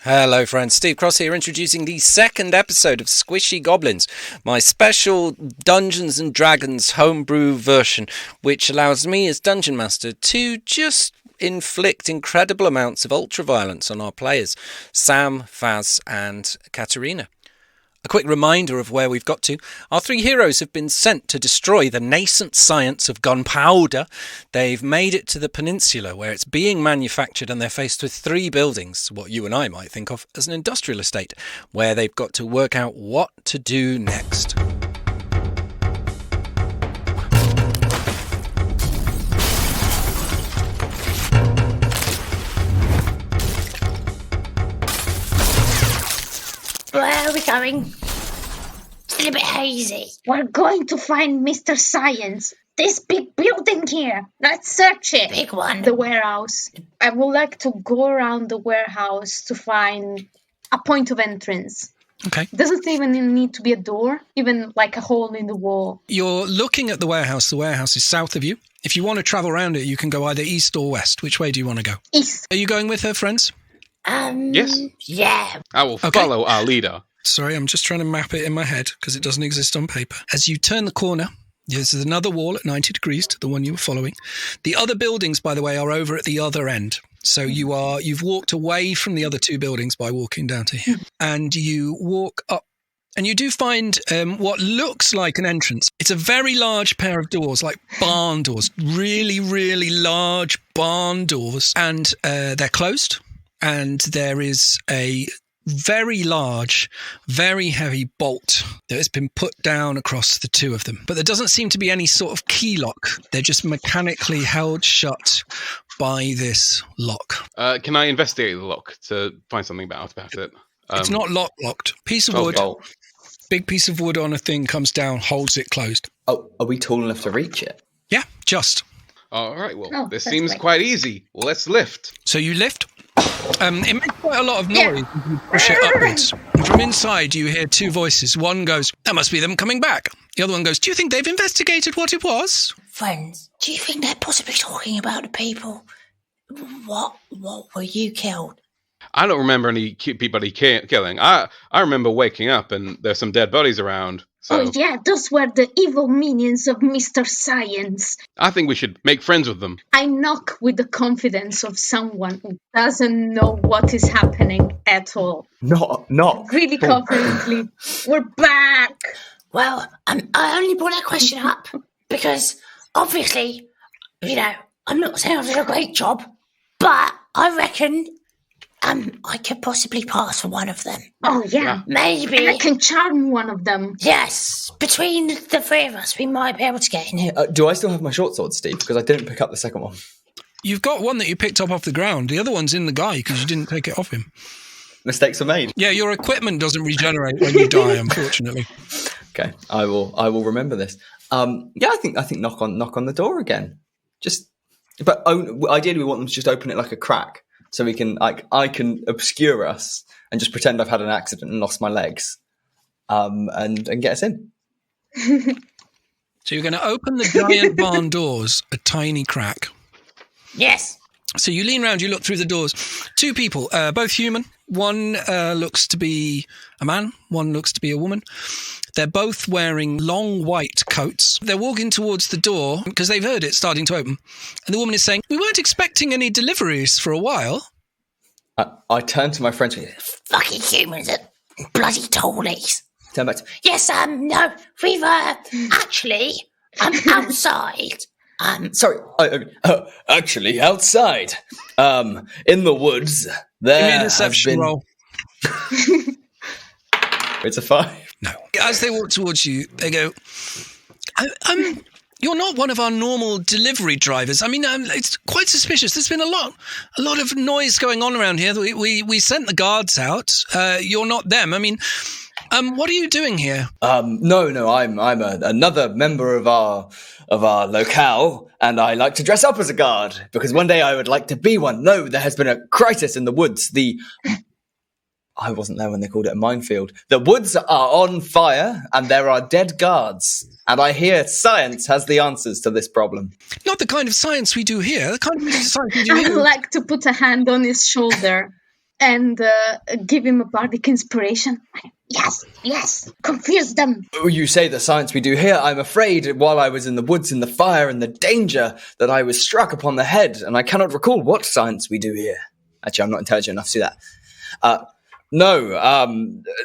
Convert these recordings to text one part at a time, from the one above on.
Hello friends, Steve Cross here, introducing the second episode of Squishy Goblins, my special Dungeons & Dragons homebrew version, which allows me as Dungeon Master to just inflict incredible amounts of ultra-violence on our players, Sam, Faz and Caterina. A quick reminder of where we've got to. Our three heroes have been sent to destroy the nascent science of gunPOWder. They've made it to the peninsula where it's being manufactured, and they're faced with three buildings, what you and I might think of as an industrial estate, where they've got to work out what to do next. Where are we going? It's a bit hazy. We're going to find Mr. Science. This big building here. Let's search it. Big one. The warehouse. I would like to go around the warehouse to find a point of entrance. Okay. Doesn't even need to be a door, even like a hole in the wall. You're looking at the warehouse. The warehouse is south of you. If you want to travel around it, you can go either east or west. Which way do you want to go? East. Are you going with her, friends? Yes. Yeah. I will follow our leader. Sorry, I'm just trying to map it in my head because it doesn't exist on paper. As you turn the corner, there's another wall at 90 degrees to the one you were following. The other buildings, by the way, are over at the other end. So you've walked away from the other two buildings by walking down to here. And you walk up and you do find what looks like an entrance. It's a very large pair of doors, like barn doors, really, really large barn doors. And they're closed. And there is a very large, very heavy bolt that has been put down across the two of them. But there doesn't seem to be any sort of key lock. They're just mechanically held shut by this lock. Can I investigate the lock to find something out about it? It's not locked. Piece of wood, big piece of wood on a thing comes down, holds it closed. Oh, are we tall enough to reach it? Yeah, just. All right, well, this that's seems right. quite easy. Let's lift. So you lift. It makes quite a lot of noise as you push it upwards. And from inside, you hear two voices. One goes, "That must be them coming back." The other one goes, "Do you think they've investigated what it was?" Friends, do you think they're possibly talking about the people? What were you killed? I don't remember any people killing. I remember waking up and there's some dead bodies around. So Oh yeah, those were the evil minions of Mr. Science. I think we should make friends with them. I knock with the confidence of someone who doesn't know what is happening at all. Not. Really confidently. We're back! Well, I only brought that question up because obviously, I'm not saying I did a great job, but I reckon I could possibly pass for one of them. Oh yeah. Maybe. And I can charm one of them. Yes, between the three of us, we might be able to get in here. Do I still have my short sword, Steve? Because I didn't pick up the second one. You've got one that you picked up off the ground. The other one's in the guy because you didn't take it off him. Mistakes were made. Yeah, your equipment doesn't regenerate when you die, unfortunately. Okay, I will remember this. Yeah, I think knock on the door again. But ideally we want them to just open it like a crack, so we can I can obscure us and just pretend I've had an accident and lost my legs, and get us in. So you're going to open the giant barn doors a tiny crack. Yes. So you lean around, you look through the doors. Two people, both human. One looks to be a man, one looks to be a woman. They're both wearing long white coats. They're walking towards the door because they've heard it starting to open. And the woman is saying, "We weren't expecting any deliveries for a while." I turn to my friends. Fucking humans are bloody toolies. Turn back to, Yes, no, we've actually outside. sorry. Actually, outside, in the woods, there Give me a deception roll. It's a 5. No. As they walk towards you, they go, "You're not one of our normal delivery drivers. I mean, it's quite suspicious. There's been a lot of noise going on around here. We sent the guards out. You're not them. I mean, what are you doing here?" No. I'm another member of our locale, and I like to dress up as a guard because one day I would like to be one. No, there has been a crisis in the woods. I wasn't there when they called it a minefield. The woods are on fire, and there are dead guards. And I hear science has the answers to this problem. Not the kind of science we do here. The kind of science we do I would here. like to put a hand on his shoulder. and give him a bardic inspiration. Yes, confuse them. You say the science we do here. I'm afraid while I was in the woods in the fire and the danger that I was struck upon the head, and I cannot recall what science we do here. Actually, I'm not intelligent enough to do that. No,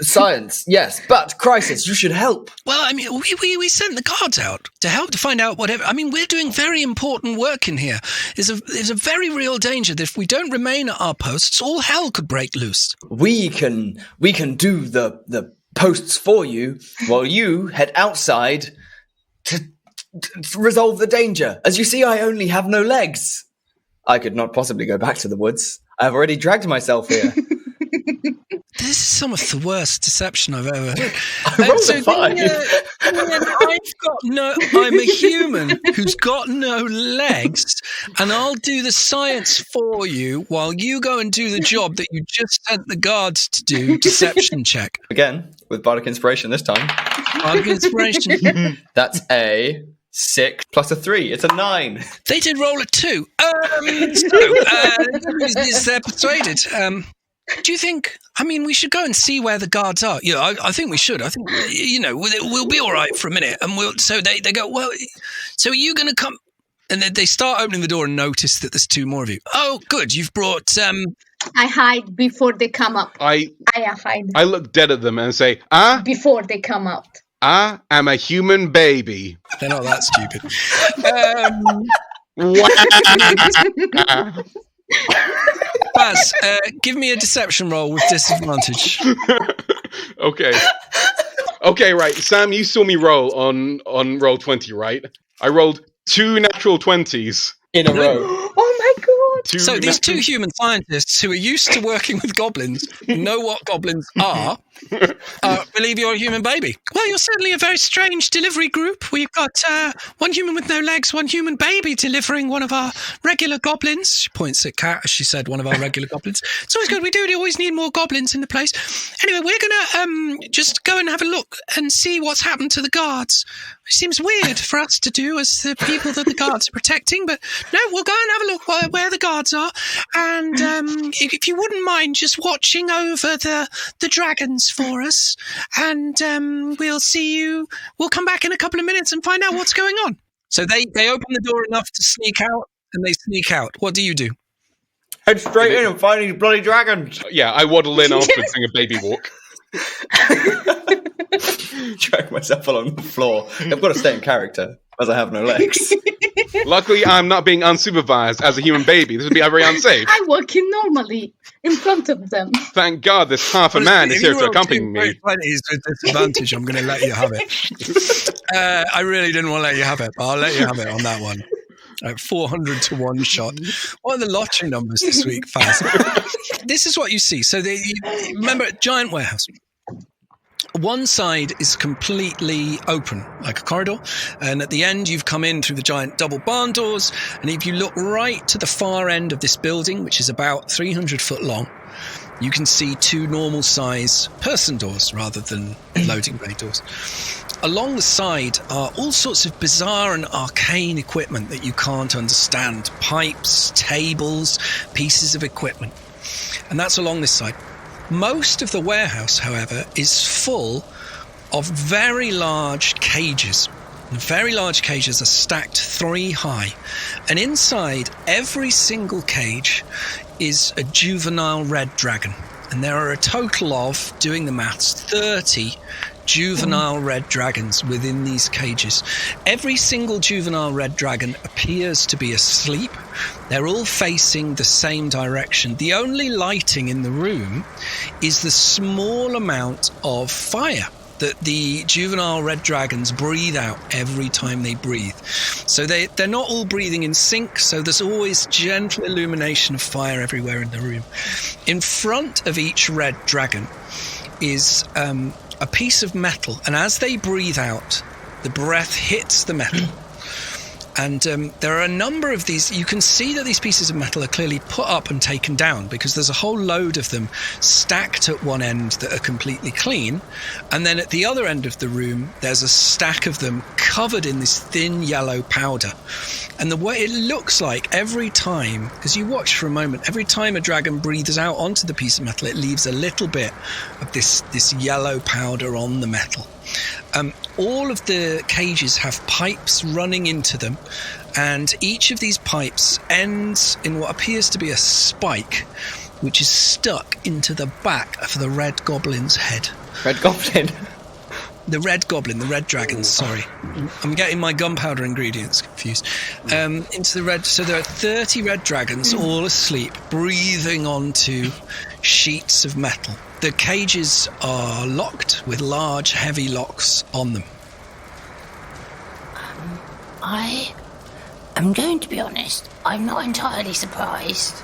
science, yes, but crisis, you should help. Well, I mean, we sent the guards out to help to find out whatever. I mean, we're doing very important work in here. There's a very real danger that if we don't remain at our posts, all hell could break loose. We can do the posts for you while you head outside to resolve the danger. As you see, I only have no legs. I could not possibly go back to the woods. I have already dragged myself here. This is some of the worst deception I've ever heard. I rolled a 5. I'm a human who's got no legs, and I'll do the science for you while you go and do the job that you just sent the guards to do. Deception check. Again, with bardic inspiration this time. Bardic inspiration. That's a 6 plus a 3. It's a 9. They did roll a 2. They're persuaded. Do you think? I mean, we should go and see where the guards are. Yeah, I think we should. I think we'll be all right for a minute, and we'll. So they go. Well, so are you going to come? And then they start opening the door and notice that there's 2 more of you. Oh, good. You've brought. I hide before they come up. I hide. I look dead at them and say, before they come out. I am a human baby. They're not that stupid. Baz, give me a deception roll with disadvantage. Okay, right. Sam, you saw me roll on roll 20, right? I rolled 2 natural 20s. In a row. Oh my god! So these 2 human scientists who are used to working with goblins, know what goblins are, believe you're a human baby. Well, you're certainly a very strange delivery group. We've got 1 human with no legs, 1 human baby delivering one of our regular goblins. She points at Kat as she said one of our regular goblins. It's always good. We do always need more goblins in the place. Anyway, we're going to just go and have a look and see what's happened to the guards. It seems weird for us to do as the people that the guards are protecting, but no, we'll go and have a look where the guards are. And if you wouldn't mind just watching over the dragons for us, and we'll see you. We'll come back in a couple of minutes and find out what's going on. So they open the door enough to sneak out, and they sneak out. What do you do? Head straight in and find these bloody dragons. Yeah, I waddle in afterwards doing a baby walk. Drag myself along the floor. I've got to stay in character, as I have no legs. Luckily, I'm not being unsupervised as a human baby. This would be very unsafe. I'm walking normally in front of them. Thank God this half a man is here to accompany me. With disadvantage, I'm going to let you have it. I really didn't want to let you have it, but I'll let you have it on that one. 400 to 1 shot. What are the lottery numbers this week, Faz? This is what you see. So remember, giant warehouse. One side is completely open, like a corridor, and at the end you've come in through the giant double barn doors, and if you look right to the far end of this building, which is about 300 foot long, you can see 2 normal size person doors rather than loading bay doors. Along the side are all sorts of bizarre and arcane equipment that you can't understand. Pipes, tables, pieces of equipment. And that's along this side. Most of the warehouse, however, is full of very large cages. And very large cages are stacked 3 high. And inside every single cage is a juvenile red dragon. And there are a total of, doing the maths, 30 juvenile red dragons within these cages. Every single juvenile red dragon appears to be asleep. They're all facing the same direction. The only lighting in the room is the small amount of fire that the juvenile red dragons breathe out every time they breathe. So they're not all breathing in sync, so there's always gentle illumination of fire everywhere in the room. In front of each red dragon is a piece of metal, and as they breathe out, the breath hits the metal, And there are a number of these. You can see that these pieces of metal are clearly put up and taken down because there's a whole load of them stacked at one end that are completely clean. And then at the other end of the room, there's a stack of them covered in this thin yellow powder. And the way it looks like every time, because you watch for a moment, every time a dragon breathes out onto the piece of metal, it leaves a little bit of this yellow powder on the metal. All of the cages have pipes running into them, and each of these pipes ends in what appears to be a spike, which is stuck into the back of the red goblin's head. Red goblin? The red goblin, the red dragon, sorry. I'm getting my gunPOWder ingredients confused. Into the red. So there are 30 red dragons all asleep, breathing onto sheets of metal. The cages are locked with large, heavy locks on them. I'm going to be honest. I'm not entirely surprised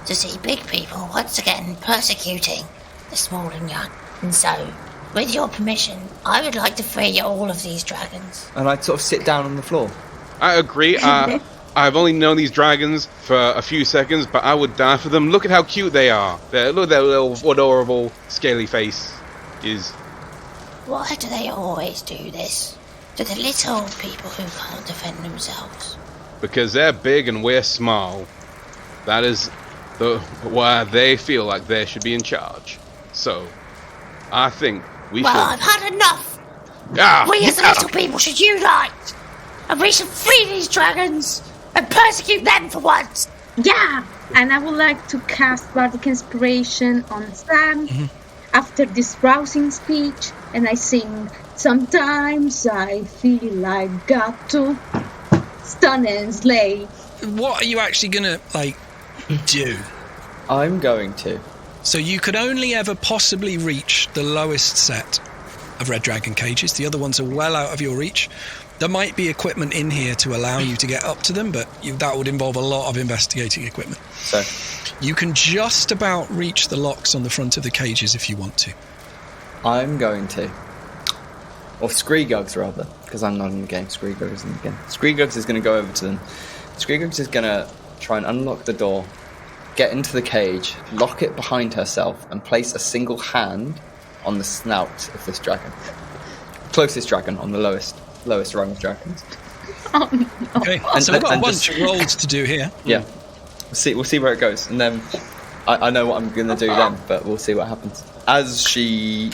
to see big people once again persecuting the small and young. And so, with your permission, I would like to free all of these dragons. And I'd sort of sit down on the floor. I agree. I've only known these dragons for a few seconds, but I would die for them. Look at how cute they are. Look at their little adorable scaly face. Why do they always do this to the little people who can't defend themselves? Because they're big and we're small. That is why they feel like they should be in charge. So, I think we should... Well, I've had enough. Ah, We as the little people should unite. And we should free these dragons and persecute them for once. Yeah, and I would like to cast Bardic Inspiration on Sam after this rousing speech, and I sing, sometimes I feel like got to stun and slay. What are you actually going to, do? I'm going to. So you could only ever possibly reach the lowest set of red dragon cages. The other ones are well out of your reach. There might be equipment in here to allow you to get up to them, but that would involve a lot of investigating equipment. So you can just about reach the locks on the front of the cages if you want to. I'm going to. Or Screegugs, rather, because I'm not in the game. Screegugs is in the game. Screegugs is going to go over to them. Screegugs is going to try and unlock the door, get into the cage, lock it behind herself, and place a single hand on the snout of this dragon. Closest dragon on the lowest rung of dragons. Oh, no. Okay, so we've got a bunch of rolls to do here. Yeah, we'll see where it goes, and then I know what I'm going to do then, but we'll see what happens. As she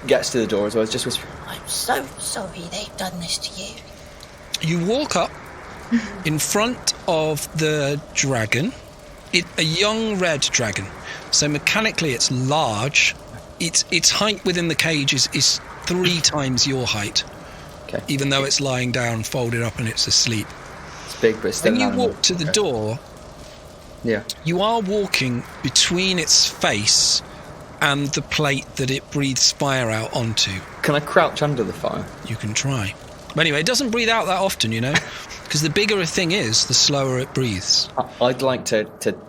gets to the door as well, just whispering, I'm so sorry they've done this to you. You walk up in front of the dragon. A young red dragon. So mechanically it's large. Its height within the cage is 3 times your height. okay, Even though it's lying down, folded up, and it's asleep. it's big, but it's still When you an animal. walk to the Okay. door, Yeah. you are walking between its face and the plate that it breathes fire out onto. Can I crouch under the fire? You can try. But anyway, it doesn't breathe out that often, because the bigger a thing is, the slower it breathes. I'd like to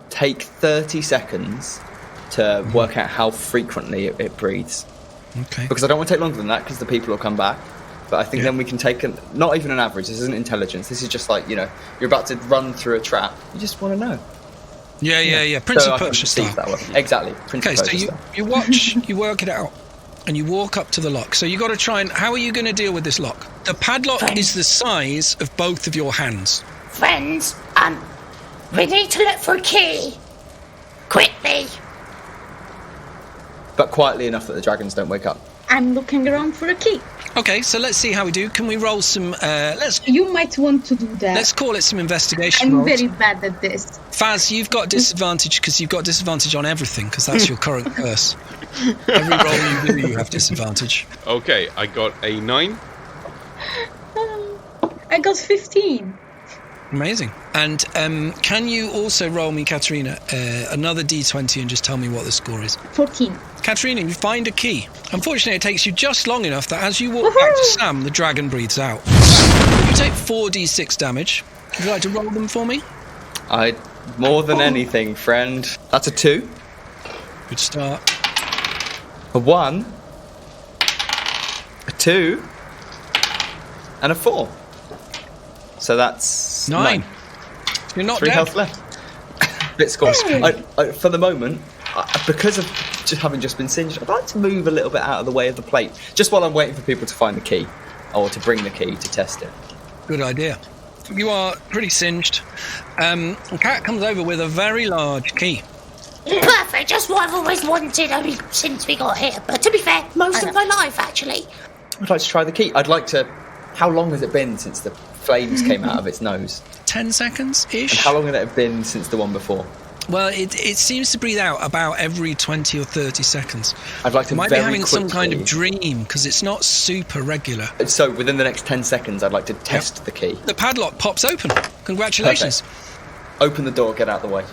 take 30 seconds to work out how frequently it breathes. Okay. Because I don't want to take longer than that, because the people will come back. But I think Yeah. then we can take not even an average. This isn't intelligence. This is just like, you're about to run through a trap. You just want to know. Yeah. Prince So of I can Persia perceive style. that way. Exactly. Prince Okay, of so Persia style. you watch, you work it out, and you walk up to the lock. So you got to try and... How are you going to deal with this lock? The padlock is the size of both of your hands. Friends, we need to look for a key. Quickly. But quietly enough that the dragons don't wake up. I'm looking around for a key. Okay, so let's see how we do. Can we roll some... You might want to do that. Let's call it some investigation I'm rolls. very bad at this. Faz, you've got disadvantage because you've got disadvantage on everything because that's your current curse. Every roll you do, you have disadvantage. Okay, I got a 9. I got 15. Amazing. And can you also roll me, Caterina, another d20 and just tell me what the score is? 14. Caterina, you find a key. Unfortunately, it takes you just long enough that as you walk back to Sam, the dragon breathes out. You take 4d6 damage. Would you like to roll them for me? More than anything, friend. That's a 2. Good start. A 1. A 2. And a 4. So that's 9. You're not 3 dead. health left. Bit scorched. For the moment, because of having just been singed, I'd like to move a little bit out of the way of the plate, just while I'm waiting for people to find the key, or to bring the key to test it. Good idea. You are pretty singed. The cat comes over with a very large key. Perfect, just what I've always wanted, only since we got here. But to be fair, most of my life, actually. I'd like to try the key. I'd like to... How long has it been since the flames came out of its nose? 10 seconds-ish. And how long had it been since the one before? Well, it seems to breathe out about every 20 or 30 seconds. I'd like to Might very be having some kind of quickly- dream, because it's not super regular. So, within the next 10 seconds, I'd like to test the key. The padlock pops open. Congratulations. Perfect. Open the door, get out the way.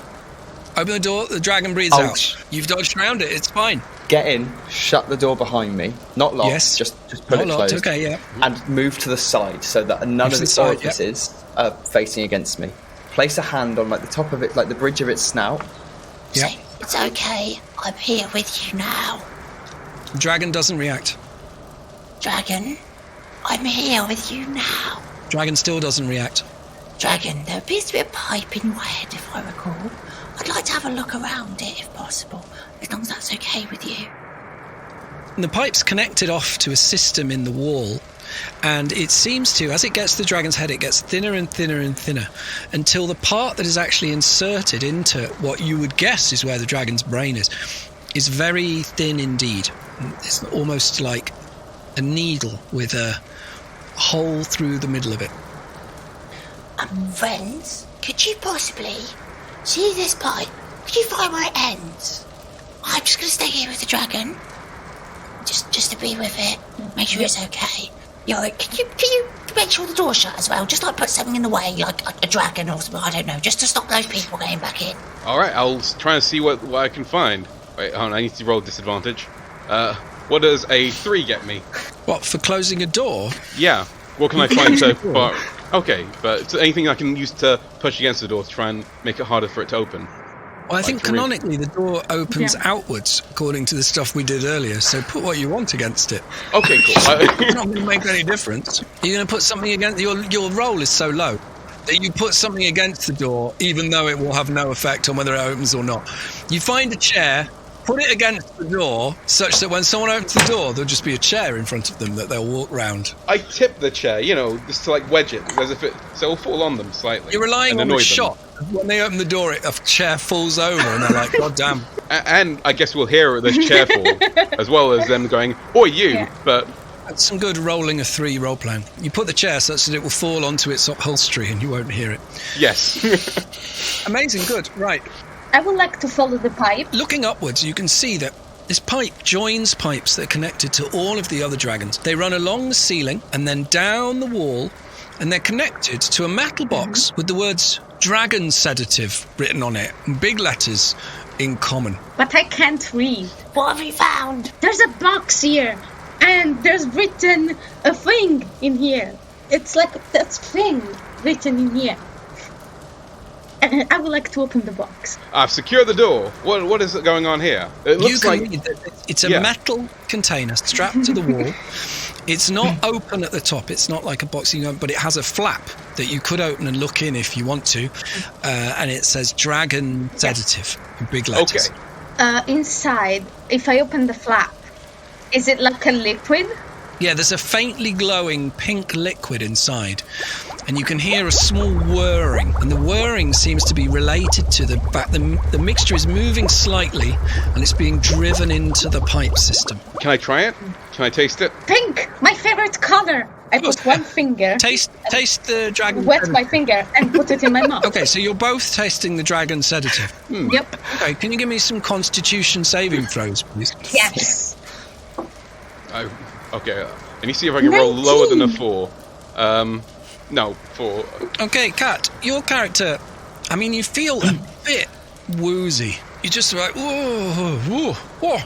Open the door, the dragon breathes out. You've dodged around it, it's fine. Get in, shut the door behind me. Not locked, Yes. just put Not it locked, closed. okay, yeah. And move to the side so that none Move of to the the side, orifices are facing against me. Place a hand on like the top of it, like the bridge of its snout. Yep. It's okay, I'm here with you now. The dragon doesn't react. Dragon, I'm here with you now. Dragon still doesn't react. Dragon, there appears to be a pipe in my head, if I recall. I'd like to have a look around it, if possible, as long as that's okay with you. And the pipe's connected off to a system in the wall, and it seems to, as it gets to the dragon's head, it gets thinner and thinner and thinner until the part that is actually inserted into what you would guess is where the dragon's brain is very thin indeed. It's almost like a needle with a hole through the middle of it. Friends, could you possibly see this pipe? Could you find where it ends? I'm just going to stay here with the dragon, just to be with it, make sure it's okay. Can you make sure the door's shut as well? Just like put something in the way, like a dragon or something, I don't know, just to stop those people getting back in. Alright, I'll try and see what I can find. Wait, hold on, I need to roll disadvantage. What does a 3 get me? What, for closing a door? Yeah. What can I find so far? Okay, but anything I can use to push against the door to try and make it harder for it to open? Well, I think for me. canonically the door opens outwards, according to the stuff we did earlier, so put what you want against it. Okay, cool. It's not going to make any difference. You're going to put something against... Your roll is so low that you put something against the door, even though it will have no effect on whether it opens or not. You find a chair, put it against the door, such that when someone opens the door, there'll just be a chair in front of them that they'll walk round. I tip the chair, just to like wedge it, as if so it'll fall on them slightly. You're relying and on the annoy them. shot. When they open the door, a chair falls over, and they're like, God damn. And I guess we'll hear this chair fall, as well as them going, "Or you," but That's some good rolling a 3 role playing. You put the chair such that it will fall onto its upholstery and you won't hear it. yes. Amazing, good, right. I would like to follow the pipe. Looking upwards, you can see that this pipe joins pipes that are connected to all of the other dragons. They run along the ceiling and then down the wall, and they're connected to a metal box with the words Dragon Sedative written on it, in big letters in common. But I can't read. What have you found? There's a box here, and there's written a thing in here. It's like that thing written in here. And I would like to open the box. I've secured the door. What is going on here? It You looks can like read that it's a Yeah. metal container strapped to the wall. It's not open at the top. It's not like a box, but it has a flap that you could open and look in if you want to. And it says Dragon Sedative in big letters. okay. Inside, if I open the flap, is it like a liquid? Yeah, there's a faintly glowing pink liquid inside, and you can hear a small whirring, and the whirring seems to be related to the fact the mixture is moving slightly, and it's being driven into the pipe system. Can I try it? Can I taste it? Pink, my favorite color. I put one finger, Taste the dragon. wet my finger, and put it in my mouth. Okay, so you're both tasting the dragon sedative. Yep. Okay, can you give me some Constitution saving throws, please? Yes. Okay. Let me see if I can roll lower than a 4. No, 4. Okay, Kat, your character, I mean, you feel a bit woozy. You're just like, whoa,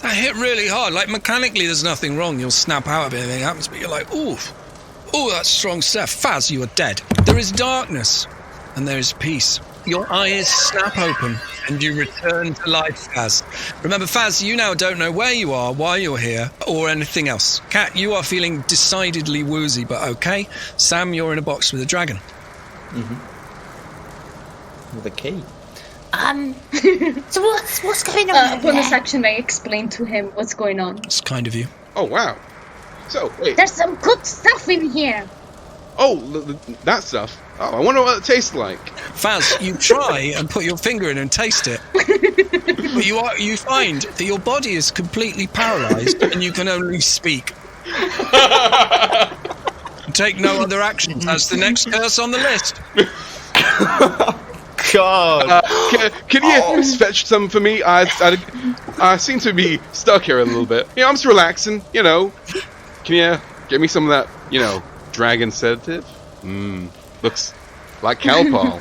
that hit really hard. Like, mechanically, there's nothing wrong. You'll snap out if anything happens, but you're like, ooh, that's strong stuff. Faz, you are dead. There is darkness, and there is peace. Your eyes snap open, and you return to life, Faz. Remember, Faz, you now don't know where you are, why you're here, or anything else. Cat, you are feeling decidedly woozy, but okay. Sam, you're in a box with a dragon. Mm-hmm. With a key. So what's going on? Bonus action, I explain to him what's going on. It's kind of you. Oh, wow. So, wait. There's some good stuff in here. Oh, that stuff. Oh, I wonder what it tastes like. Faz, you try and put your finger in and taste it. But you find that your body is completely paralysed and you can only speak. Take no other actions. That's the next curse on the list. God. Can you fetch some for me? I seem to be stuck here a little bit. I'm just relaxing, Can you get me some of that, dragon sedative? Looks like Calpol.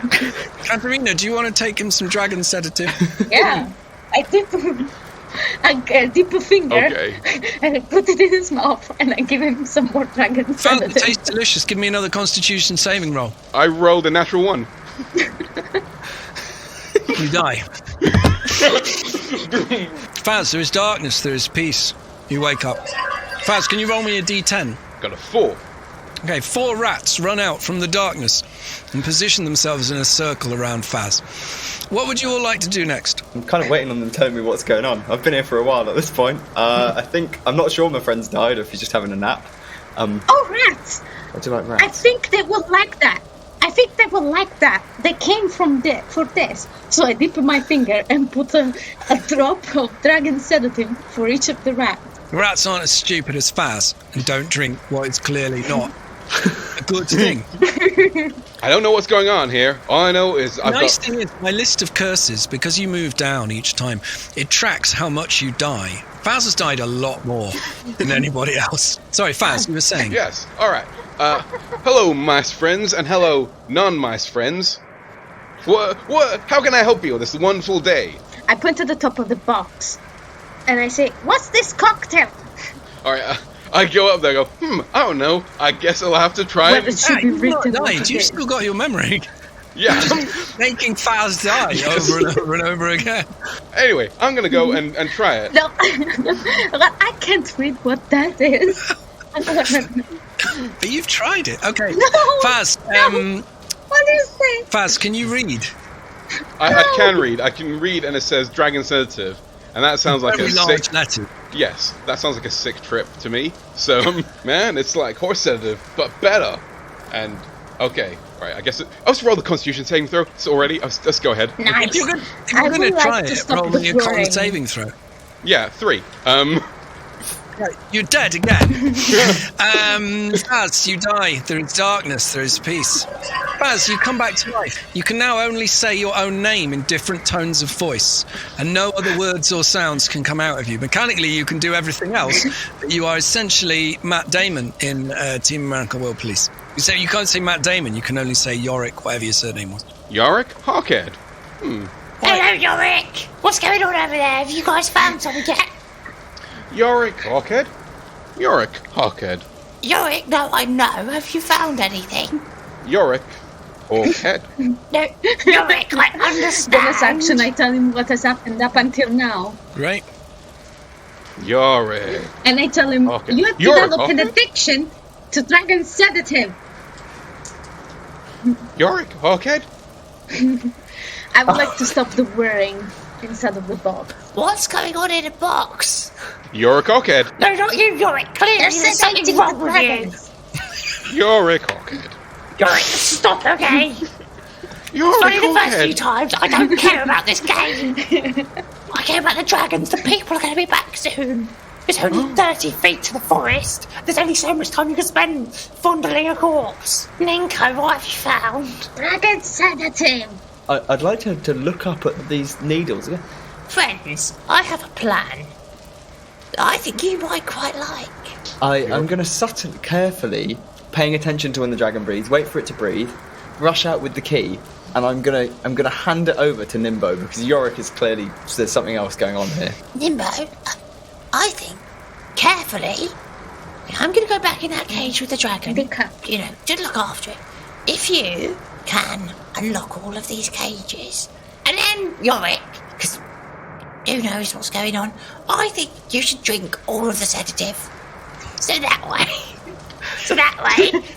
Caterina, do you want to take him some dragon sedative? Yeah. I dip a finger and I put it in his mouth and I give him some more dragon sedative. It tastes delicious. Give me another Constitution saving roll. I rolled a natural 1. You die. Faz, there is darkness, there is peace. You wake up. Faz, can you roll me a d10? Got a 4. Okay, 4 rats run out from the darkness and position themselves in a circle around Faz. What would you all like to do next? I'm kind of waiting on them telling me what's going on. I've been here for a while at this point. I'm not sure my friend's died or if he's just having a nap. Rats! I do like rats. I think they will like that. They came for this. So I dip my finger and put a drop of dragon sedative for each of the rats. Rats aren't as stupid as Faz and don't drink what is clearly not a good thing. I don't know what's going on here. All I know is Nice thing is, my list of curses, because you move down each time, it tracks how much you die. Faz has died a lot more than anybody else. Sorry, Faz, you were saying? Yes, alright. Hello, mice friends, and hello, non-mice friends. What? How can I help you on this wonderful day? I point to the top of the box and I say, "What's this cocktail?" Alright, I go up there and go, I don't know. I guess I'll have to try Well, it. it should be written. You've still got your memory. Yeah. Making Faz die over and over and over again. Anyway, I'm going to go and try it. No, I can't read what that is. But you've tried it. Okay. No, Faz, what is this? Faz, can you read? I can read. I can read, and it says dragon sedative. And that sounds like Very a large sick... letter. Yes, that sounds like a sick trip to me. So, man, it's like horse sedative, but better. And, okay. Right, I guess I'll just roll the Constitution saving throw. It's already... Let's go ahead. Nice. If you're going to try it, roll me a con saving throw. Yeah, 3. You're dead again. Faz, you die. There is darkness, there is peace. Faz, you come back to life. You can now only say your own name in different tones of voice, and no other words or sounds can come out of you. Mechanically, you can do everything else, but you are essentially Matt Damon in Team American World Police. You can't say Matt Damon, you can only say Yorick, whatever your surname was. Yorick? Hawkhead. Hello, Yorick. What's going on over there? Have you guys found something yet? Yorick Hawkhead? Yorick Hawkhead. Yorick, no, I know. Have you found anything? Yorick Hawkhead. No, Yorick, I understand. Bonus action, I tell him what has happened up until now. Right? Yorick. And I tell him, Okay. you have Yorick, developed an okay. addiction to dragon sedative. Yorick Hawkhead? I would like to stop the whirring inside of the box. What's going on in the box? Yorick Hawkhead. No, not you, Yorick. Clearly, there's something wrong with you. Yorick Hawkhead. Yorick, stop, okay? Yorick Only the first few Hawkhead. times. I don't care about this game. I care about the dragons. The people are going to be back soon. It's only 30 feet to the forest. There's only so much time you can spend fondling a corpse. Ninko, what have you found? Dragon sedative. I'd like to look up at these needles. Friends, I have a plan. I think you might quite like. I'm going to subtly, carefully, paying attention to when the dragon breathes, wait for it to breathe, rush out with the key, and I'm gonna hand it over to Nimbo because Yorick is clearly there's something else going on here. Nimbo, I think, carefully, I'm going to go back in that cage with the dragon. Just look after it. If you can unlock all of these cages, and then, Yorick, who knows what's going on. I think you should drink all of the sedative. So that way,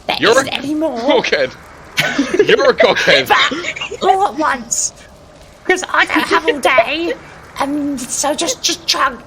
there isn't any more. Cockhead. You're a cockhead. But all at once. Because I don't have all day. So just chug,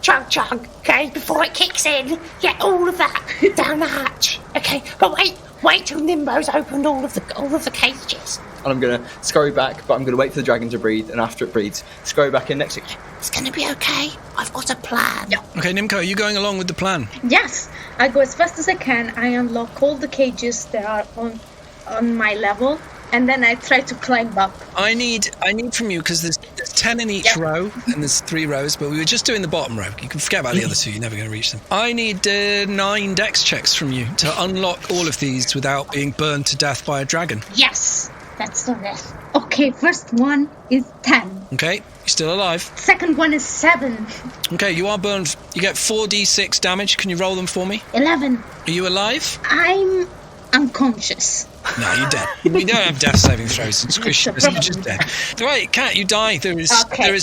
okay, before it kicks in. Get all of that down the hatch. Okay, but wait till Nimbo's opened all of the cages. And I'm going to scurry back, but I'm going to wait for the dragon to breathe, and after it breathes, scurry back in next to you. It's going to be okay. I've got a plan. Yeah. Okay, Nimco, are you going along with the plan? Yes, I go as fast as I can. I unlock all the cages that are on my level, and then I try to climb up. I need from you, because there's 10 in each row, and there's 3 rows, but we were just doing the bottom row. You can forget about the other 2, you're never going to reach them. I need 9 dex checks from you to unlock all of these without being burned to death by a dragon. Yes, that's the best. Okay, first one is 10. Okay, you're still alive. Second one is 7. Okay, you are burned. You get 4d6 damage. Can you roll them for me? 11. Are you alive? I'm unconscious. No, you're dead. We don't have death saving throws in Squishy. You're just dead. Right, Cat, you die. There is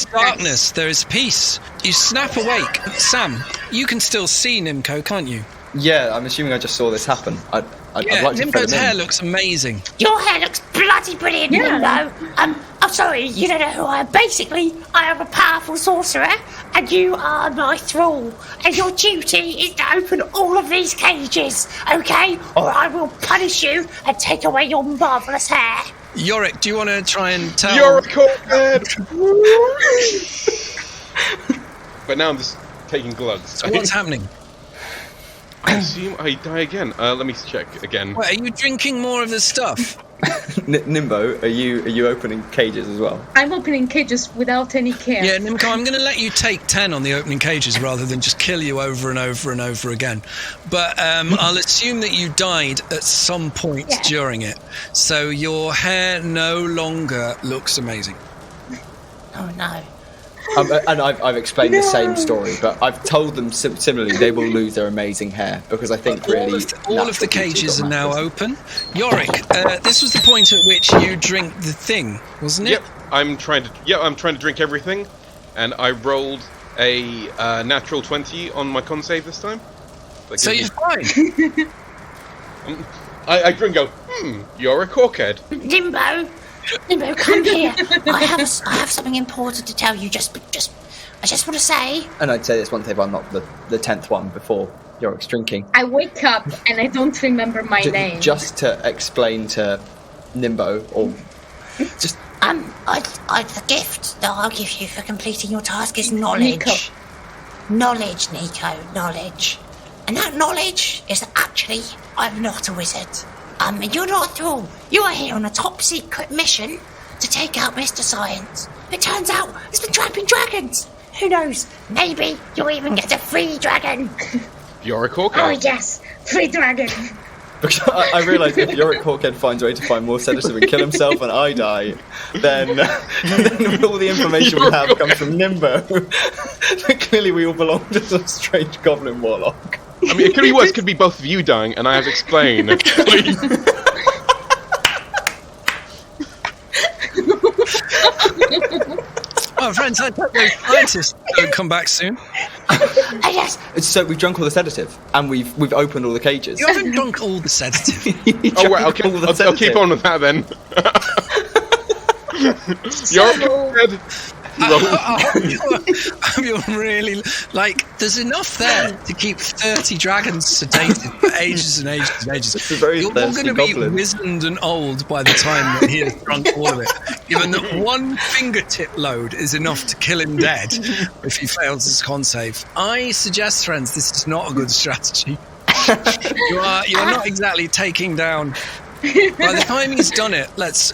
darkness. There is peace. You snap awake. Sam, you can still see Nimco, can't you? Yeah, I'm assuming I just saw this happen. I'd like to fill Nimco's him hair in. looks amazing. Your hair looks bloody brilliant, Nimbo. I'm sorry, you don't know who I am. Basically, I am a powerful sorcerer, and you are my thrall. And your duty is to open all of these cages, okay? Or I will punish you and take away your marvellous hair. Yorick, do you want to try and tell... You're a cockhead. But now I'm just taking glugs. So what's happening? I assume I die again. Let me check again. Wait, are you drinking more of the stuff? Nimbo, are you opening cages as well? I'm opening cages without any care. Yeah, Nimco, I'm going to let you take 10 on the opening cages rather than just kill you over and over and over again. But I'll assume that you died at some point during it. So your hair no longer looks amazing. Oh, no. And I've explained the same story, but I've told them similarly they will lose their amazing hair because I think all of the cages are now open. Yorick, this was the point at which you drink the thing, wasn't it? Yep, I'm trying to drink everything, and I rolled a natural 20 on my con save this time. So you're fine. I drink. Go. You're a cockhead. Nimbo, come here. I have something important to tell you. I just want to say. And I'd say this once they've unlocked the 10th one before Yorick's drinking. I wake up and I don't remember my name. Just to explain to Nimbo, or just the gift that I'll give you for completing your task is knowledge. Knowledge, Nico. Knowledge. And that knowledge is that actually I'm not a wizard. And you're not a thrall. You are here on a top secret mission to take out Mr. Science. It turns out he's been trapping dragons. Who knows? Maybe you'll even get a free dragon. You're a cockhead. Oh yes, free dragon. because I realise if Yorick Hawkhead finds a way to find more sedative and kill himself and I die, then all the information we have comes from Nimbo. Clearly we all belong to some strange goblin warlock. I mean, it could be worse. It could be both of you dying, and I have to explain. Oh, friends, I hope those scientists don't come back soon. Yes. So we've drunk all the sedative, and we've opened all the cages. You haven't drunk all the sedative. Oh, well, I'll keep on with that then. You're You're really there's enough there to keep 30 dragons sedated for ages and ages and ages. You're all going to be wizened and old by the time that he has drunk all of it, given that one fingertip load is enough to kill him dead if he fails his con save. I suggest, friends, this is not a good strategy. You're not exactly taking down. By the time he's done it,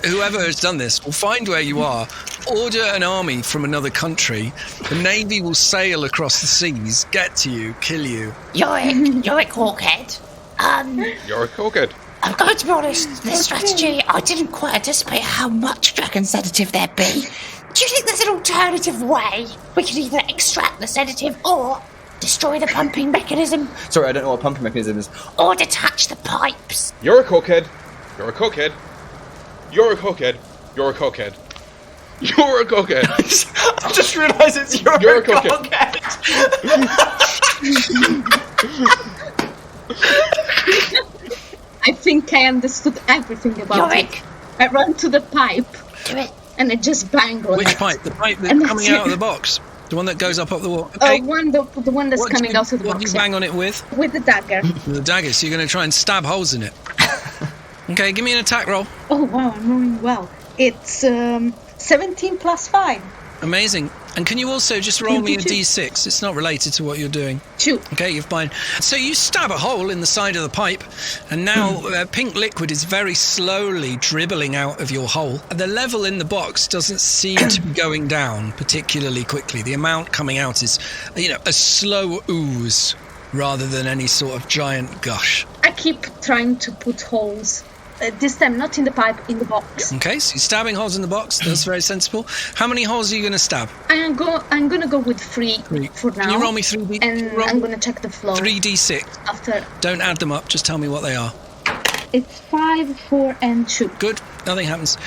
whoever has done this will find where you are, order an army from another country, the navy will sail across the seas, get to you, kill you. Yorick Hawkhead. Yorick Hawkhead. I'm going to be honest, this strategy, I didn't quite anticipate how much dragon sedative there'd be. Do you think there's an alternative way? We could either extract the sedative or destroy the pumping mechanism. Sorry, I don't know what a pumping mechanism is. Or detach the pipes. You're a cockhead. You're a cockhead. You're a cockhead. You're a cockhead. You're a cokehead. I just realised it's you're a cokehead. I think I understood everything about Yorick, it. I run to the pipe do it. and I just bang on Which it. pipe? The pipe And that's coming that's out of it. the box? The one that goes up the wall? Okay. The one that's What do coming you- out of the What do box. you bang on it with? With the dagger. The dagger, so you're going to try and stab holes in it. Okay, give me an attack roll. Oh wow, I'm rolling well. It's 17 plus 5. Amazing. And can you also just roll me a 22. d6? It's not related to what you're doing. 2. Okay, you're fine. So you stab a hole in the side of the pipe, and now pink liquid is very slowly dribbling out of your hole. The level in the box doesn't seem to be going down particularly quickly. The amount coming out is, a slow ooze rather than any sort of giant gush. I keep trying to put holes. This time not in the pipe, in the box. Okay, so you're stabbing holes in the box. That's very sensible. How many holes are you going to stab? I'm gonna go with 3 for now. Can you roll me 3d? And I'm gonna check the flow 3d6. after. Don't add them up. Just tell me what they are. It's 5, 4, and 2. Good. Nothing happens.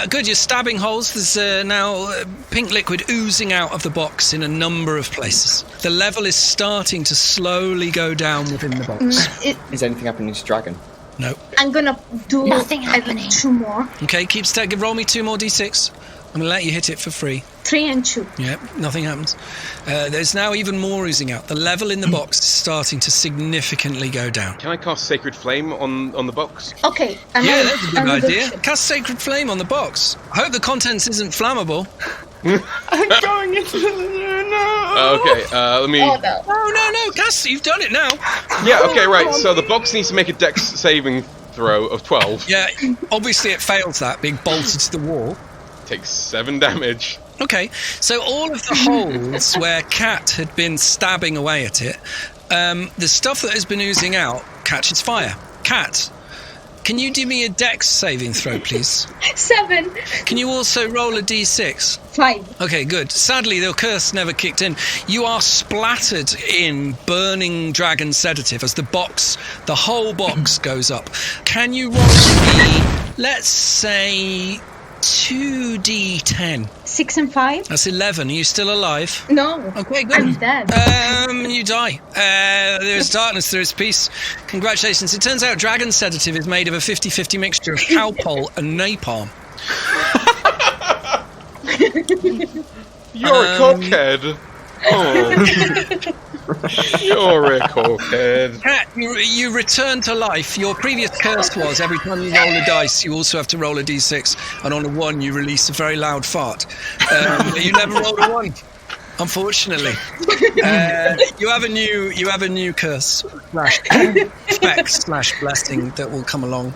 Good. You're stabbing holes. There's now pink liquid oozing out of the box in a number of places. The level is starting to slowly go down within the box. Is anything happening to Dragon? No. I'm gonna do Nothing happening. 2 more. Okay. Keep stacking. Roll me 2 more d6. I'm going to let you hit it for free. 3 and 2. Yeah, nothing happens. There's now even more oozing out. The level in the box is starting to significantly go down. Can I cast Sacred Flame on the box? Okay. Yeah, that's a good idea. Cast Sacred Flame on the box. I hope the contents isn't flammable. I'm going into the Okay, let me... Oh no. No, Cass, you've done it now. Yeah, okay, right. So the box needs to make a dex saving throw of 12. Yeah, obviously it fails that, being bolted to the wall. Takes 7 damage. Okay, so all of the holes where Cat had been stabbing away at it, the stuff that has been oozing out catches fire. Cat, can you do me a dex saving throw, please? 7. Can you also roll a d6? 5. Okay, good. Sadly, the curse never kicked in. You are splattered in burning dragon sedative as the whole box goes up. Can you roll me, let's say, 2d10? 6 and 5. That's 11. Are you still alive? No. Okay, good. I'm dead. You die. There is darkness, there is peace. Congratulations. It turns out dragon sedative is made of a 50-50 mixture of cowpole and napalm. You're a cockhead. Oh. You're a cockhead. Cat, you return to life. Your previous curse was every time you roll a dice, you also have to roll a d6, and on a 1 you release a very loud fart. You never rolled a 1, unfortunately. You have a new curse / blessing that will come along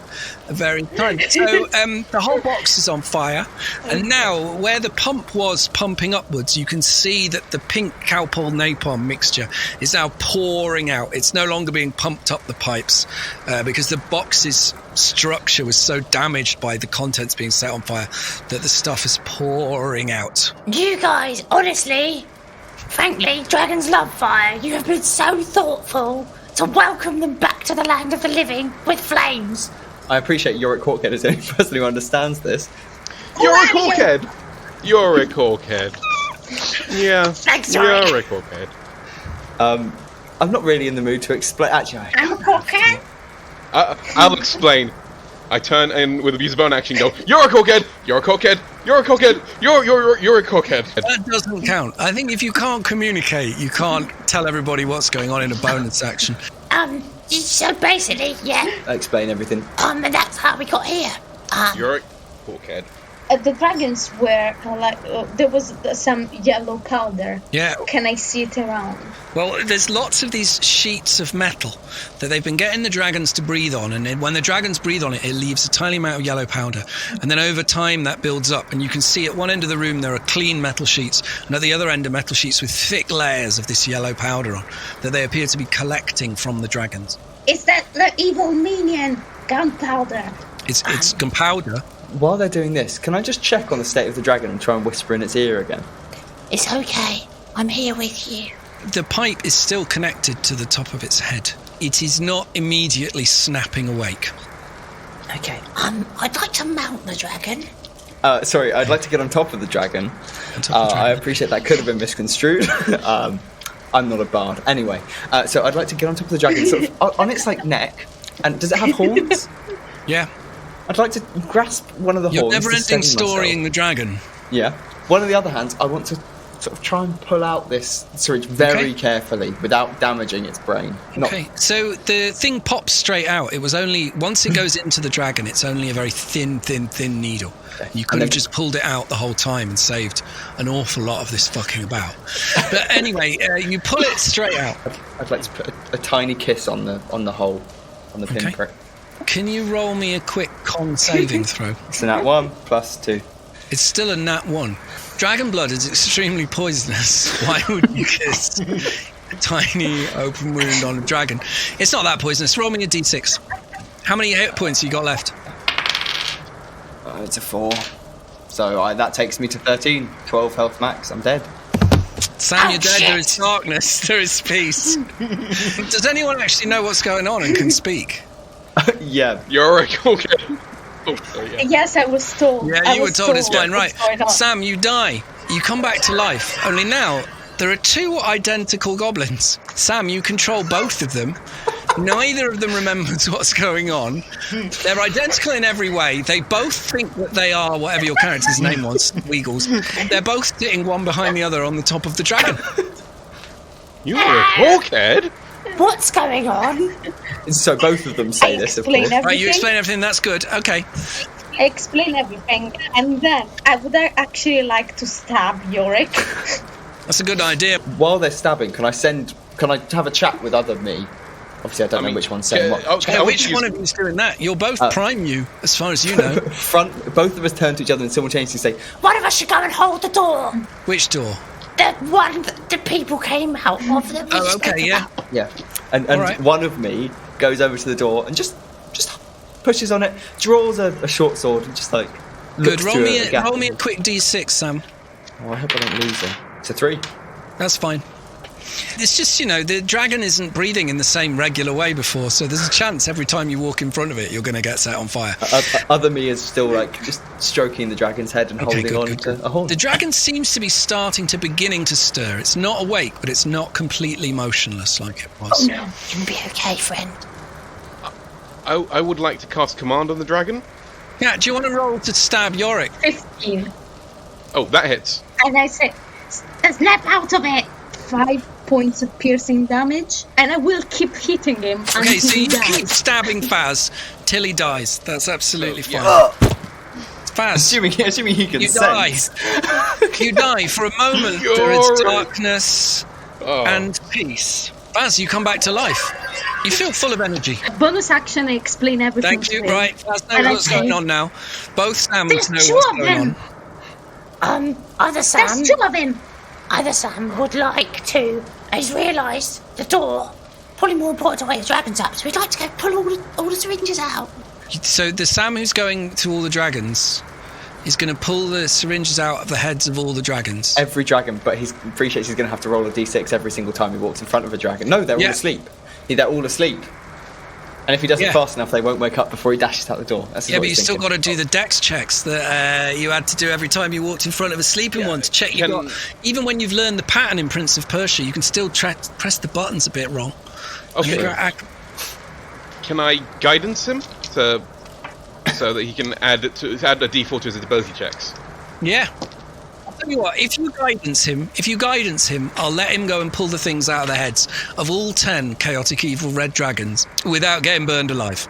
very time. So the whole box is on fire, and now where the pump was pumping upwards, you can see that the pink cowpole napalm mixture is now pouring out. It's no longer being pumped up the pipes because the box's structure was so damaged by the contents being set on fire that the stuff is pouring out. You guys, honestly, frankly, dragons love fire. You have been so thoughtful to welcome them back to the land of the living with flames. I appreciate Yorick Corkhead is the only person who understands this. You're a cockhead. You're a cockhead. Yeah. Thanks, You're Yorick. a cockhead. I'm not really in the mood to explain. Actually, I'm a cockhead. I'll explain. I turn in with a use of bone action. Go. You're a cockhead. You're a cockhead. You're a cockhead. You're a cockhead. That doesn't count. I think if you can't communicate, you can't tell everybody what's going on in a bonus action. So basically, yeah. explain everything. And that's how we got here. You're a cockhead. The dragons were there was some yellow powder. Yeah. Can I see it around? Well, there's lots of these sheets of metal that they've been getting the dragons to breathe on, and when the dragons breathe on it, it leaves a tiny amount of yellow powder. And then over time, that builds up, and you can see at one end of the room there are clean metal sheets, and at the other end are metal sheets with thick layers of this yellow powder on that they appear to be collecting from the dragons. Is that the evil minion gunPOWder? It's gunPOWder. While they're doing this, can I just check on the state of the dragon and try and whisper in its ear again? It's okay. I'm here with you. The pipe is still connected to the top of its head. It is not immediately snapping awake. Okay. I'd like to mount the dragon Sorry, I'd like to get on top of the dragon. I appreciate that could have been misconstrued. I'm not a bard. Anyway, so I'd like to get on top of the dragon, sort of on its neck. And does it have horns? Yeah. I'd like to grasp one of the You're horns. never-ending storying the dragon. Yeah. One of the other hands, I want to sort of try and pull out this syringe very carefully without damaging its brain. Okay, so the thing pops straight out. It was only, once it goes into the dragon, it's only a very thin needle. Okay. You could have just pulled it out the whole time and saved an awful lot of this fucking about. But anyway, you pull it straight out. I'd like to put a tiny kiss on the hole, on the pinprick. Can you roll me a quick con saving throw? It's a nat 1 plus 2. It's still a nat 1. Dragon blood is extremely poisonous. Why would you kiss a tiny open wound on a dragon? It's not that poisonous. Roll me a d6. How many hit points you got left? It's a 4. So that takes me to 13. 12 health max. I'm dead. Sam, you're dead. There is darkness. There is peace. Does anyone actually know what's going on and can speak? Yeah. Yorick, okay. Yes, I was told. Yeah, you were told. It's fine, right? Sam, you die. You come back to life. Only now, there are 2 identical goblins. Sam, you control both of them. Neither of them remembers what's going on. They're identical in every way. They both think that they are whatever your character's name was, Weagles. They're both sitting one behind the other on the top of the dragon. You were a cokehead? What's going on? So both of them say this, of course. Everything. Right, you explain everything. That's good. Okay. I explain everything, and then I would actually like to stab Yorick. That's a good idea. While they're stabbing, can I have a chat with other me? Obviously, I don't know which one's saying what. Which one of you's doing that? You're both prime you, as far as you know. Both of us turn to each other and simultaneously say, One of us should go and hold the door. Which door? The one that the people came out of. That we Oh, spoke okay, yeah. about. yeah. And right. one of me goes over to the door and just pushes on it, draws a short sword and just Good. looks Roll through me a gap. a quick d6, Sam. Oh, I hope I don't lose it. It's a 3. That's fine. It's just, the dragon isn't breathing in the same regular way before, so there's a chance every time you walk in front of it, you're going to get set on fire. Other me is still just stroking the dragon's head and holding on to a horn. The dragon seems to be beginning to stir. It's not awake, but it's not completely motionless like it was. Oh no, you'll be okay, friend. I would like to cast command on the dragon. Yeah, do you want to roll to stab Yorick? 15. Oh, that hits. And I say, snap out of it! 5 points of piercing damage, and I will keep hitting him until Okay, so he you dies. keep stabbing Faz till he dies. That's absolutely fine. Faz, Assuming he can you die. sense. You die. For a moment, there is darkness and peace. Faz, you come back to life. You feel full of energy. Bonus action, I explain everything. Thank you. to him. Right, Faz And knows I what's say, going on now. Both Sams There's know 2 what's of going them. on. Either Sam. There's 2 of them. Either Sam would like to. He's realised the door. Probably more important to wake the dragons up. So we'd like to go pull all the syringes out. So the Sam who's going to all the dragons is going to pull the syringes out of the heads of all the dragons. Every dragon, but he appreciates he's going to have to roll a d6 every single time he walks in front of a dragon. No, they're all asleep. They're all asleep. And if he does it fast enough, they won't wake up before he dashes out the door. That's But you still got to do the dex checks that you had to do every time you walked in front of a sleeping one to check you got. Even when you've learned the pattern in Prince of Persia, you can still press the buttons a bit wrong. Okay. Can I guidance him so that he can add a d4 to his ability checks? Yeah. I'll tell you what, if you guidance him, I'll let him go and pull the things out of the heads of all 10 chaotic evil red dragons without getting burned alive.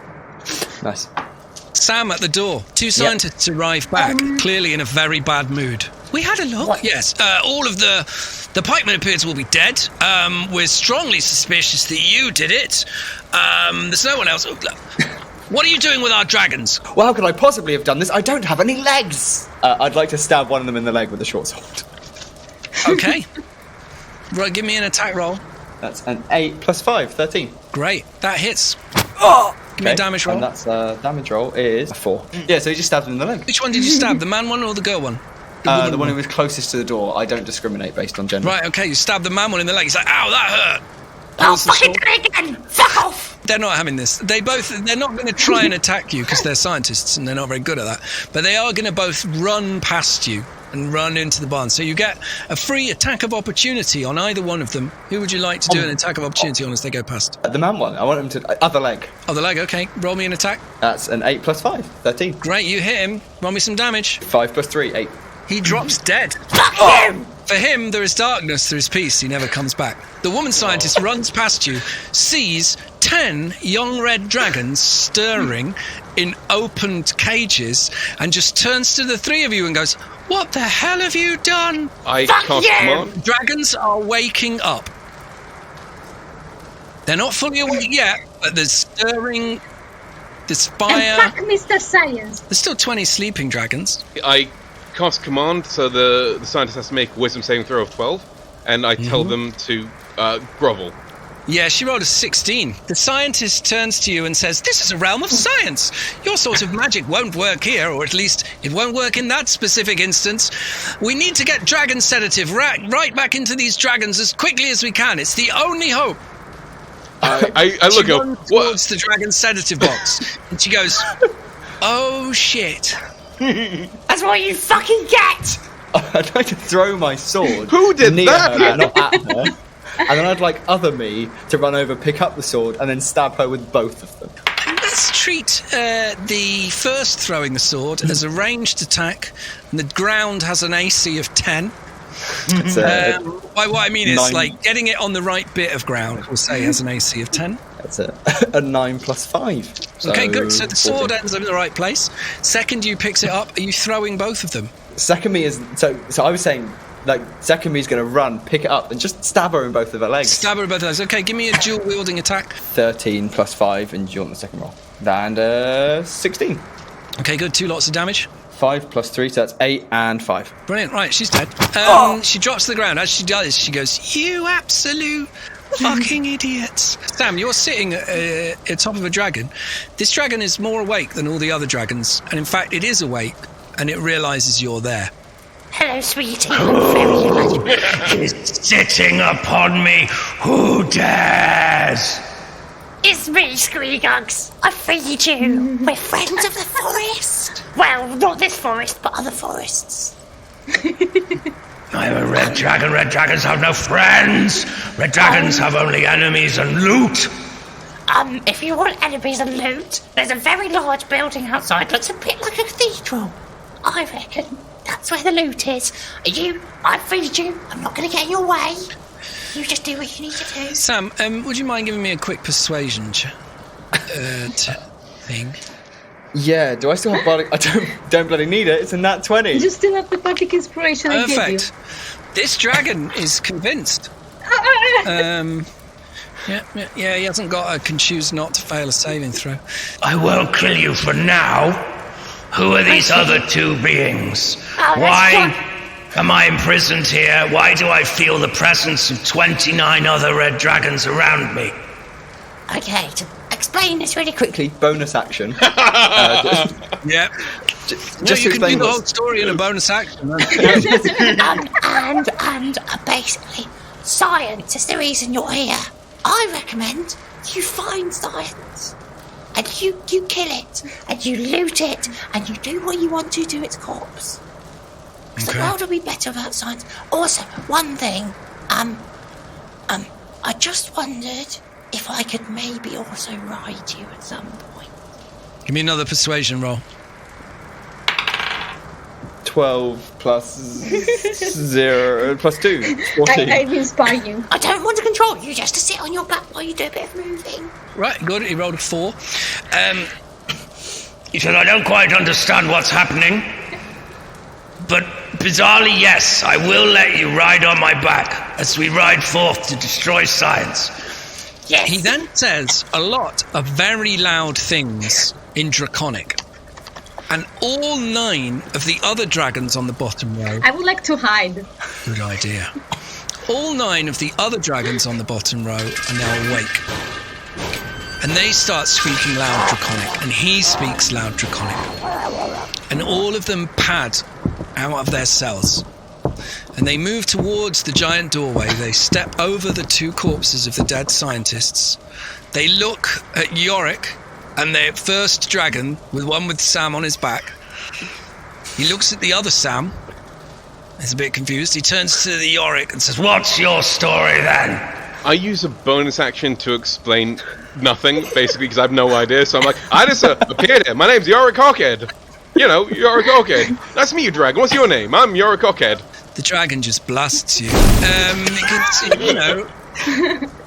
Nice. Sam at the door. 2 scientists arrive back, clearly in a very bad mood. We had a look. What? Yes. All of the pikemen appears will be dead. We're strongly suspicious that you did it. There's no one else. What are you doing with our dragons? Well, how could I possibly have done this? I don't have any legs! I'd like to stab one of them in the leg with a short sword. Okay. Right, give me an attack roll. That's an 8 plus 5, 13. Great. That hits. Oh! Give me a damage roll. And that's damage roll is a 4. Yeah, so he just stabbed him in the leg. Which one did you stab? The man one or the girl one? The one who was closest to the door. I don't discriminate based on gender. Right, okay, you stabbed the man one in the leg. He's like, ow, that hurt. Oh, fucking do it again! Fuck off! they're not having this. They're not going to try and attack you because they're scientists and they're not very good at that. But they are going to both run past you and run into the barn. So you get a free attack of opportunity on either one of them. Who would you like to do an attack of opportunity on as they go past? The man one. I want him to... Other leg. Other leg, okay. Roll me an attack. That's an 8 plus 5. 13. Great, you hit him. Roll me some damage. 5 plus 3, 8. He drops dead. Fuck him! For him, there is darkness, there is peace. He never comes back. The woman scientist runs past you, sees 10 young red dragons stirring in opened cages, and just turns to the three of you and goes, "What the hell have you done?" I Fuck cast you! command. Dragons are waking up. They're not fully awake yet, but there's stirring, there's And fire. fuck Mr. Science. There's still 20 sleeping dragons. I cast command, so the scientist has to make a wisdom saving throw of 12, and I tell them to grovel. Yeah, she rolled a 16. The scientist turns to you and says, "This is a realm of science. Your sort of magic won't work here, or at least it won't work in that specific instance. We need to get dragon sedative right back into these dragons as quickly as we can. It's the only hope." I look She up. runs What? towards the dragon sedative box, and she goes, "Oh, shit." That's what you fucking get! I'd like to throw my sword. Who did near that? her, not at her. And then I'd like other me to run over, pick up the sword, and then stab her with both of them. Let's treat the first throwing the sword as a ranged attack, and the ground has an AC of 10. It's What I mean is, 9. like, getting it on the right bit of ground, we'll say, has an AC of 10. That's a 9 plus 5. So Okay, good. So the sword 14. ends up in the right place. Second you picks it up, are you throwing both of them? Second me is... So I was saying, like, second me's going to run, pick it up, and just stab her in both of her legs. Stab her in both legs. Okay, give me a dual-wielding attack. 13 plus 5, and do you want the second roll? And 16. Okay, good. 2 lots of damage. 5 plus 3, so that's 8 and 5. Brilliant. Right, she's dead. She drops to the ground. As she does, she goes, "You absolute fucking idiots." Sam, you're sitting at top of a dragon. This dragon is more awake than all the other dragons. And in fact, it is awake, and it realises you're there. Hello, sweetie. I'm very glad. Is sitting upon me. Who dares? It's me, Squeegugs. I feed you. We're friends of the forest. Well, not this forest, but other forests. I'm a red dragon. Red dragons have no friends. Red dragons have only enemies and loot. If you want enemies and loot, there's a very large building outside. Looks a bit like a cathedral. I reckon that's where the loot is. I feed you. I'm not going to get in your way. You just do what you need to do. Sam, would you mind giving me a quick persuasion thing? Yeah, do I still have bardic? I don't bloody need it. It's a nat 20. You still have the bardic inspiration I gave you. Perfect. This dragon is convinced. Yeah, he hasn't got a can choose not to fail a saving throw. I won't kill you for now. Who are these other two beings? Why am I imprisoned here? Why do I feel the presence of 29 other red dragons around me? Okay, to explain this really quickly. Bonus action. Yeah. Just You to can do explain the whole this. story in a bonus action. and basically, science is the reason you're here. I recommend you find science. And you kill it, and you loot it, and you do what you want to to its corpse. The Okay. world will be better without science. Also, one thing, I just wondered if I could maybe also ride you at some point. Give me another persuasion roll. 12 plus 0 plus 2. 14. I inspire you. I don't want to control you, just to sit on your back while you do a bit of moving. Right, good. He rolled a 4. He said, I don't quite understand what's happening. But bizarrely, yes, I will let you ride on my back as we ride forth to destroy science. Yes. He then says a lot of very loud things in Draconic. And all 9 of the other dragons on the bottom row... I would like to hide. Good idea. All 9 of the other dragons on the bottom row are now awake. And they start speaking loud Draconic, and he speaks loud Draconic. And all of them pad out of their cells. and they move towards the giant doorway. They step over the 2 corpses of the dead scientists. They look at Yorick and their first dragon, with one with Sam on his back. He looks at the other Sam. He's a bit confused. He turns to the Yorick and says, What's your story then? I use a bonus action to explain nothing, basically, because I have no idea. So I'm like, I just appeared here. My name's Yorick Cockhead. You know, Yorick Cockhead. Nice to meet you, dragon. What's your name? I'm Yorick Cockhead. The dragon just blasts you.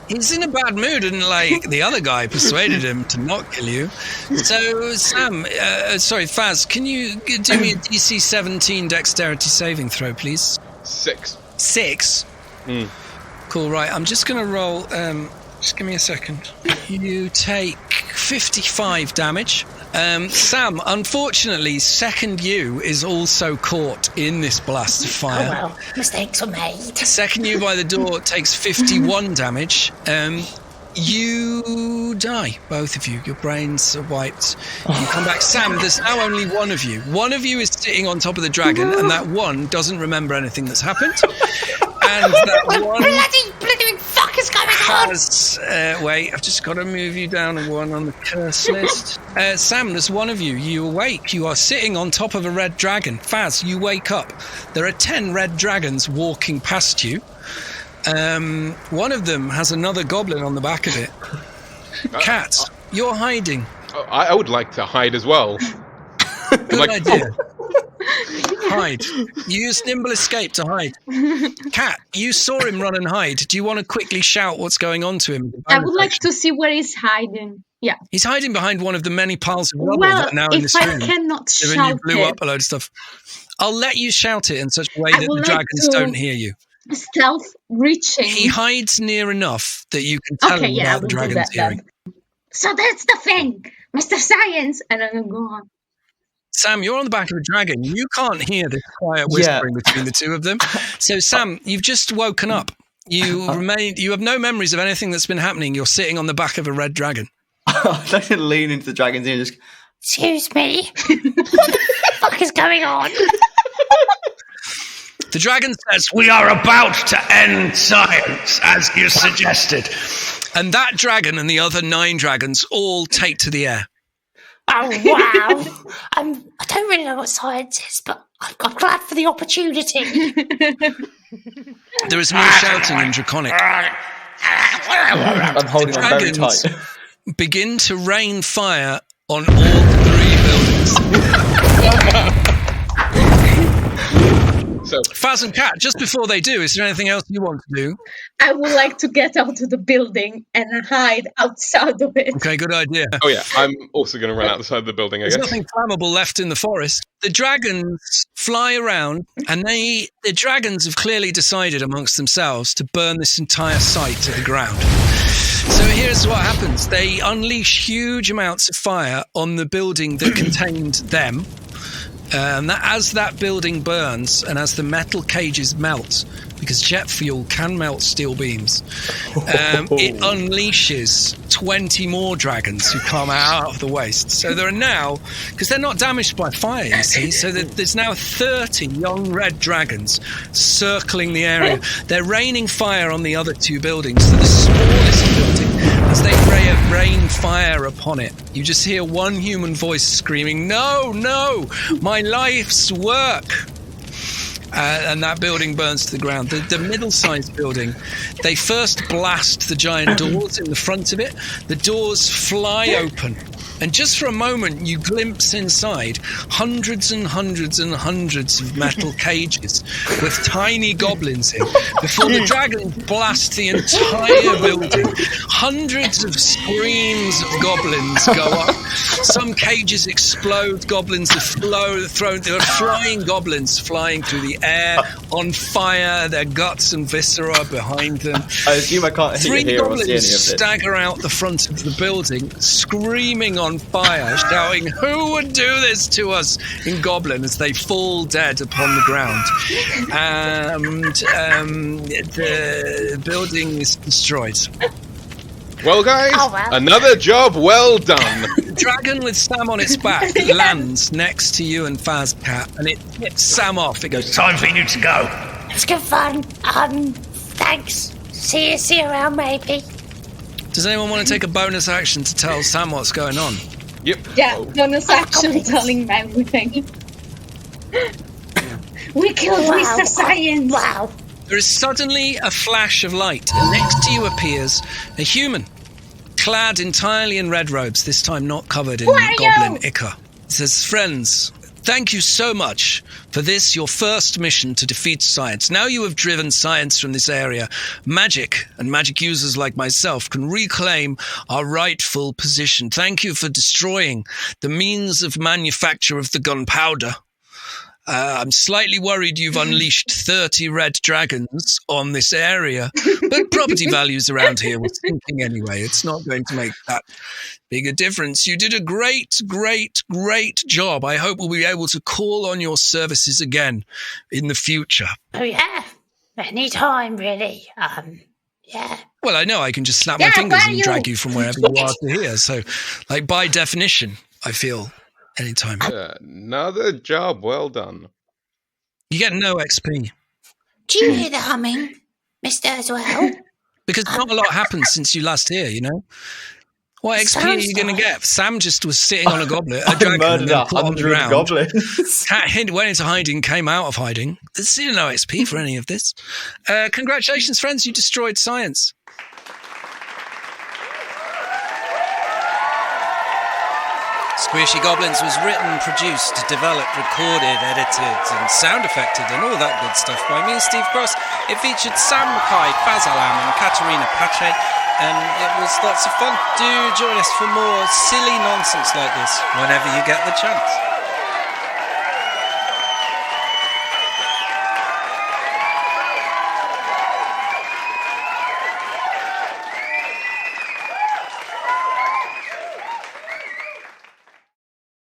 He's in a bad mood, and the other guy persuaded him to not kill you. So, Sam, Faz, can you do me a DC 17 dexterity saving throw, please? 6. 6? Cool, right. I'm just going to roll. Just give me a second. You take 55 damage. Sam, unfortunately, second you is also caught in this blast of fire. Oh well, mistakes were made. Second you by the door takes 51 damage. You die, both of you. Your brains are wiped. You come back. Sam, there's now only one of you. One of you is sitting on top of the dragon, and that one doesn't remember anything that's happened. And that one... Bloody fuck is going on? Wait, I've just got to move you down one on the curse list. Sam, there's one of you. You awake. You are sitting on top of a red dragon. Faz, you wake up. There are 10 red dragons walking past you. One of them has another goblin on the back of it. Cat, you're hiding. I would like to hide as well. Good idea. Hide. Use nimble escape to hide. Cat, you saw him run and hide. Do you want to quickly shout what's going on to him? I would like to see where he's hiding. Yeah. He's hiding behind one of the many piles of rubble that are now in this room. Well, if I cannot When shout you blew up a load of stuff. I'll let you shout it in such a way that the dragons don't hear you. Stealth reaching. He hides near enough that you can tell him without the dragons hearing. So that's the thing, Mr. Science. And I'm going to go on. Sam, you're on the back of a dragon. You can't hear this quiet whispering between the two of them. So, Sam, you've just woken up. You have no memories of anything that's been happening. You're sitting on the back of a red dragon. I'd like to lean into the dragon's ear and just... Excuse me. What the fuck is going on? The dragon says, We are about to end science, as you suggested. And that dragon and the other 9 dragons all take to the air. Oh, wow. I don't really know what science is, but I'm glad for the opportunity. There is more shouting in Draconic. I'm holding on very tight. Begin to rain fire on all 3 buildings. So, Faz and Cat, just before they do, is there anything else you want to do? I would like to get out of the building and hide outside of it. Okay, good idea. Oh yeah, I'm also going to run outside the building, I guess. There's nothing flammable left in the forest. The dragons fly around, and the dragons have clearly decided amongst themselves to burn this entire site to the ground. So here's what happens. They unleash huge amounts of fire on the building that contained them. As that building burns and as the metal cages melt, because jet fuel can melt steel beams, it unleashes 20 more dragons who come out of the waste. So there are now, because they're not damaged by fire, you see, so there's now 30 young red dragons circling the area. They're raining fire on the other 2 buildings. So the smallest building, as they rain fire upon it, you just hear one human voice screaming, "No, no, my life's work." And that building burns to the ground. The middle-sized building, they first blast the giant doors in the front of it. The doors fly open. And just for a moment, you glimpse inside hundreds and hundreds and hundreds of metal cages with tiny goblins in. Before the dragon blasts the entire building, hundreds of screams of goblins go up. Some cages explode. Goblins are thrown. There are flying goblins flying through the air, on fire, their guts and viscera behind them. I assume I can't hear or see any of goblins this. stagger out the front of the building, screaming on fire, shouting, "Who would do this to us?" in Goblin, as they fall dead upon the ground. And the building is destroyed. Well, guys, Oh, well. another job well done. The dragon with Sam on its back lands next to you and Fazcat, and it tips Sam off. It goes, Time for you to go. It was good fun. Thanks. See you around, maybe. does anyone want to take a bonus action to tell Sam what's going on? Yep. Yeah, Oh, bonus action telling me everything. We killed Wow. Mr. Science! Wow. There is suddenly a flash of light, and next to you appears a human, clad entirely in red robes, this time not covered in Who are goblin you? ichor. It says, friends, thank you so much for this, your first mission to defeat science. Now you have driven science from this area. Magic and magic users like myself can reclaim our rightful position. Thank you for destroying the means of manufacture of the gunPOWder. I'm slightly worried you've unleashed 30 red dragons on this area, but property values around here were sinking anyway. It's not going to make that big a difference. You did a great, great, great job. I hope we'll be able to call on your services again in the future. Oh, yeah. Any time, really. Yeah. Well, I know I can just snap my Yeah, fingers where and are you? drag you from wherever you are to here. So, like, by definition, I feel anytime. another job well done. You get no XP. Do you hear the humming, Mister, as well? Because not a lot happened since you last here, you know? What XP are you going to get? Sam just was sitting on a goblet, a I dragon, murdered and then put on the 100 ground. goblins. Cat went into hiding, came out of hiding. There's still no XP for any of this. Congratulations, friends, you destroyed science. Squishy Goblins was written, produced, developed, recorded, edited, and sound effected, and all that good stuff by me, Steve Cross. It featured Sam, McKay, Fazalam, and Caterina Pace, and it was lots of fun. Do join us for more silly nonsense like this whenever you get the chance.